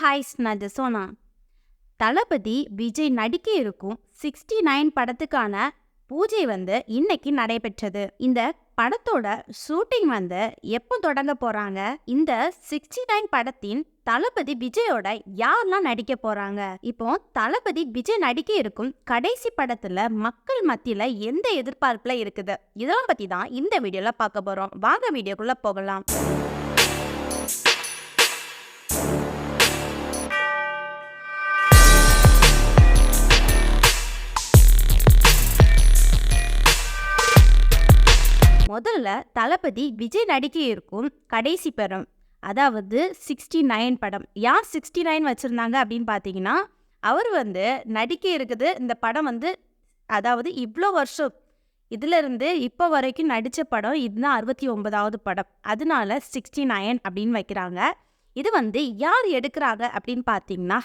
ஹாய்ஸ் நான் ஜெசோனா. தளபதி விஜய் நடிக்க இருக்கும் 69 படத்துக்கான பூஜை இன்னைக்கு நடைபெற்றது. இந்த படத்தோட ஷூட்டிங் எப்போ தொடங்க போறாங்க? இந்த 69 படத்தின் தளபதி விஜயோட யாரெல்லாம் நடிக்க போறாங்க? இப்போ தளபதி விஜய் நடிக்க இருக்கும் கடைசி படத்துல மக்கள் மத்தியில எந்த எதிர்பார்ப்புல இருக்குது? இதெல்லாம் பத்தி தான் இந்த வீடியோல பார்க்க போறோம். வாங்க வீடியோக்குள்ள போகலாம். முதல்ல தளபதி விஜய் நடிக்க இருக்கும் கடைசி படம், அதாவது 69 படம். யார் 69 வச்சிருந்தாங்க அப்படின்னு பார்த்தீங்கன்னா, அவர் நடிக்க இருக்குது. இந்த படம் அதாவது இவ்வளோ வருஷம் இதுல இருந்து இப்போ வரைக்கும் நடித்த படம் இதுதான் 69வது படம். அதனால 69 அப்படின்னு வைக்கிறாங்க. இது யார் எடுக்கிறாங்க அப்படின்னு பார்த்தீங்கன்னா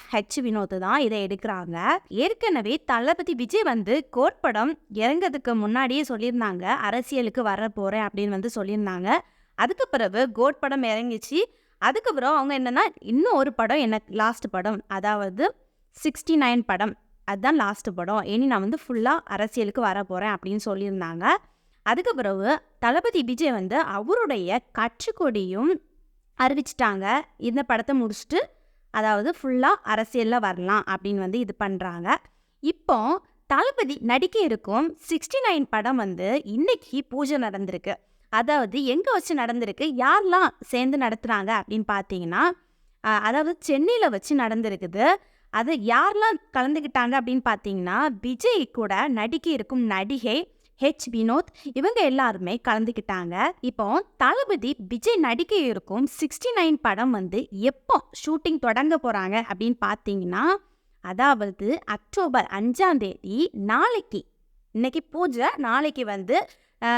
வினோத் தான் இதை எடுக்கிறாங்க. ஏற்கனவே தளபதி விஜய் கோட் படம் இறங்கிறதுக்கு முன்னாடியே சொல்லியிருந்தாங்க, அரசியலுக்கு வர போறேன் அப்படின்னு சொல்லியிருந்தாங்க. அதுக்கு பிறகு கோட் படம் இறங்கிச்சு. அதுக்கப்புறம் அவங்க என்னன்னா இன்னும் ஒரு படம் எனக்கு லாஸ்ட் படம், அதாவது 69 படம் அதுதான் லாஸ்ட் படம், இனி நான் ஃபுல்லாக அரசியலுக்கு வர போகிறேன் அப்படின்னு சொல்லியிருந்தாங்க. அதுக்கு பிறகு தளபதி விஜய் அவருடைய கட்சி கொடியும் அறிவிச்சிட்டாங்க. இந்த படத்தை முடிச்சுட்டு அதாவது ஃபுல்லாக அரசியலில் வரலாம் அப்படின்னு இது பண்ணுறாங்க. இப்போ தளபதி நடிக்க இருக்கும் 69 படம் இன்னைக்கு பூஜை நடந்திருக்கு. அதாவது எங்கே வச்சு நடந்திருக்கு, யாரெல்லாம் சேர்ந்து நடத்துகிறாங்க அப்படின்னு பார்த்தீங்கன்னா, அதாவது சென்னையில் வச்சு நடந்திருக்குது. அது யாரெல்லாம் கலந்துக்கிட்டாங்க அப்படின்னு பார்த்தீங்கன்னா, விஜய் கூட நடிக்க இருக்கும் நடிகை வினோத், இவங்க எல்லாருமே கலந்துக்கிட்டாங்க. இப்போ தளபதி விஜய் நடிக்க இருக்கும் 69 படம் எப்போ ஷூட்டிங் தொடங்க போகிறாங்க அப்படின்னு பார்த்தீங்கன்னா, அதாவது அக்டோபர் 5ஆம் தேதி, நாளைக்கு. இன்னைக்கு பூஜை, நாளைக்கு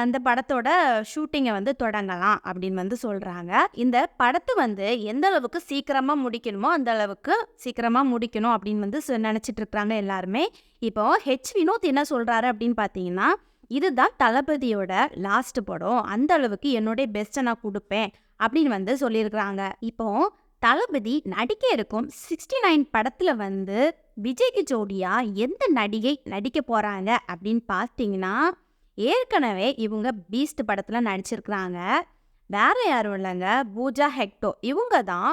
இந்த படத்தோட ஷூட்டிங்கை தொடங்கலாம் அப்படின்னு சொல்கிறாங்க. இந்த படத்தை எந்த அளவுக்கு சீக்கிரமாக முடிக்கணுமோ அந்த அளவுக்கு சீக்கிரமாக முடிக்கணும் அப்படின்னு நினச்சிட்டு இருக்கிறாங்க எல்லாருமே. இப்போ வினோத் என்ன சொல்கிறாரு அப்படின்னு பார்த்தீங்கன்னா, இதுதான் தளபதியோட லாஸ்ட் படம், அந்த அளவுக்கு என்னுடைய பெஸ்ட்டை நான் கொடுப்பேன் அப்படின்னு சொல்லியிருக்கிறாங்க. இப்போ தளபதி நடிக்க இருக்கும் 69 படத்தில் விஜய்க்கு ஜோடியா எந்த நடிகை நடிக்க போகிறாங்க அப்படின்னு பார்த்தீங்கன்னா, ஏற்கனவே இவங்க பீஸ்ட் படத்தில் நடிச்சிருக்கிறாங்க. வேற யாரும் இல்லைங்க, பூஜா ஹெக்டோ. இவங்க தான்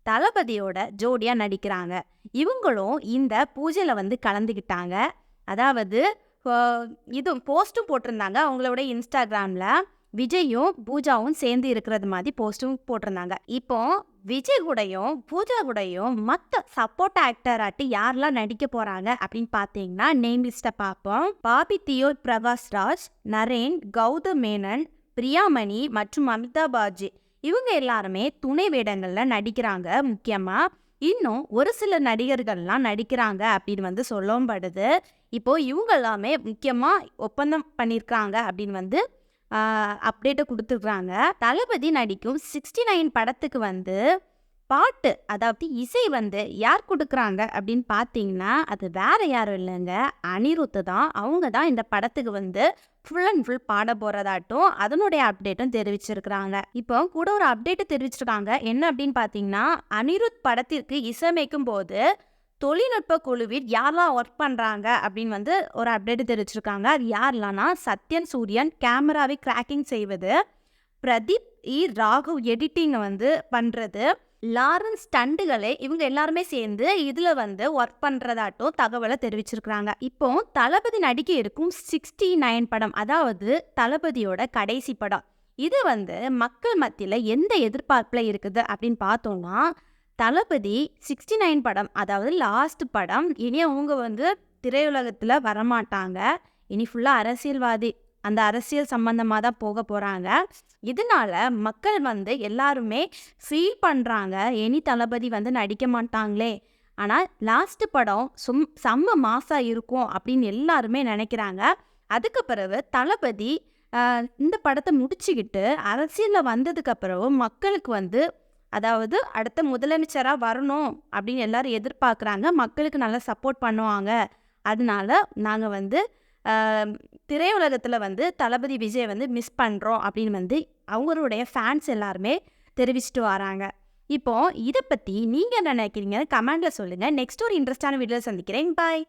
தளபதியோட ஜோடியாக நடிக்கிறாங்க. இவங்களும் இந்த பூஜையில் கலந்துக்கிட்டாங்க. அதாவது இது போஸ்ட்டும் போட்டிருந்தாங்க அவங்களோட இன்ஸ்டாகிராமில். விஜயும் பூஜாவும் சேர்ந்து இருக்கிறது மாதிரி போஸ்ட்டும் போட்டிருந்தாங்க. இப்போ விஜய் கூடயும் பூஜா கூடயும் மற்ற சப்போர்ட் ஆக்டர் யாரெல்லாம் நடிக்க போகிறாங்க அப்படின்னு பார்த்தீங்கன்னா, நேம் லிஸ்ட்டை பார்ப்போம். பாபி தியோல், பிரகாஷ் ராஜ், நரேன், கௌதம் மேனன், பிரியாமணி மற்றும் அமிதாப் பாஜி, இவங்க எல்லாருமே துணை வேடங்களில் நடிக்கிறாங்க. முக்கியமாக இன்னும் ஒரு சில நடிகர்கள்லாம் நடிக்கிறாங்க அப்படின்னு சொல்லவும் படுது. இப்போ இவங்க எல்லாமே முக்கியமாக ஒப்பந்தம் பண்ணியிருக்காங்க அப்படின்னு அப்டேட்டை கொடுத்துருக்குறாங்க. தளபதி நடிக்கும் 69 படத்துக்கு பாட்டு, அதாவது இசை யார் கொடுக்குறாங்க அப்படின்னு பார்த்தீங்கன்னா, அது வேற யாரும் இல்லைங்க, அனிருத் தான். அவங்க தான் இந்த படத்துக்கு ஃபுல் அண்ட் ஃபுல் பாட போகிறதாட்டும் அதனுடைய அப்டேட்டும் தெரிவிச்சிருக்கிறாங்க. இப்போ கூட ஒரு அப்டேட்டு தெரிவிச்சிருக்காங்க. என்ன அப்படின்னு பார்த்தீங்கன்னா, அனிருத் படத்திற்கு இசையமைக்கும் போது தொழில்நுட்ப குழுவில் யாரெல்லாம் ஒர்க் பண்ணுறாங்க அப்படின்னு ஒரு அப்டேட்டு தெரிவிச்சிருக்காங்க. அது யாரெல்லாம்னா, சத்யன் சூரியன் கேமராவை கிராக்கிங் செய்வது, பிரதீப் ராகவ் எடிட்டிங்கை பண்ணுறது, லாரன்ஸ் ஸ்டண்டுகளை, இவங்க எல்லாருமே சேர்ந்து இதில் ஒர்க் பண்ணுறதாட்டும் தகவலை தெரிவிச்சிருக்கிறாங்க. இப்போ தளபதி நடிக்க இருக்கும் 69 படம், அதாவது தளபதியோட கடைசி படம், இது மக்கள் மத்தியில் எந்த எதிர்பார்ப்பில் இருக்குது அப்படின்னு பார்த்தோம்னா, தளபதி 69 படம், அதாவது லாஸ்ட் படம், இனி அவங்க திரையுலகத்தில் வரமாட்டாங்க. இனி ஃபுல்லாக அரசியல்வாதி, அந்த அரசியல் சம்பந்தமாக தான் போக போகிறாங்க. இதனால மக்கள் எல்லாருமே ஃபீல் பண்ணுறாங்க, இனி தளபதி நடிக்க மாட்டாங்களே, ஆனால் லாஸ்ட் படம் செம்ம மாசாக இருக்கும் அப்படின்னு எல்லாருமே நினைக்கிறாங்க. அதுக்கு பிறகு தளபதி இந்த படத்தை முடிச்சுக்கிட்டு அரசியலில் வந்ததுக்கப்புறம் மக்களுக்கு அதாவது அடுத்த முதலமைச்சராக வரணும் அப்படின்னு எல்லாரும் எதிர்பார்க்குறாங்க. மக்களுக்கு நல்லா சப்போர்ட் பண்ணுவாங்க. அதனால நாங்கள் திரையுலகத்தில் தளபதி விஜய் மிஸ் பண்ணுறோம் அப்படின்னு அவங்களுடைய ஃபேன்ஸ் எல்லாருமே தெரிவிச்சிட்டு வராங்க. இப்போ இத பத்தி நீங்க என்ன நினைக்கிறீங்க? கமெண்ட்ல சொல்லுங்க. நெக்ஸ்ட் ஒரு இன்ட்ரெஸ்டான வீடியோல சந்திக்கிறேன். பாய்.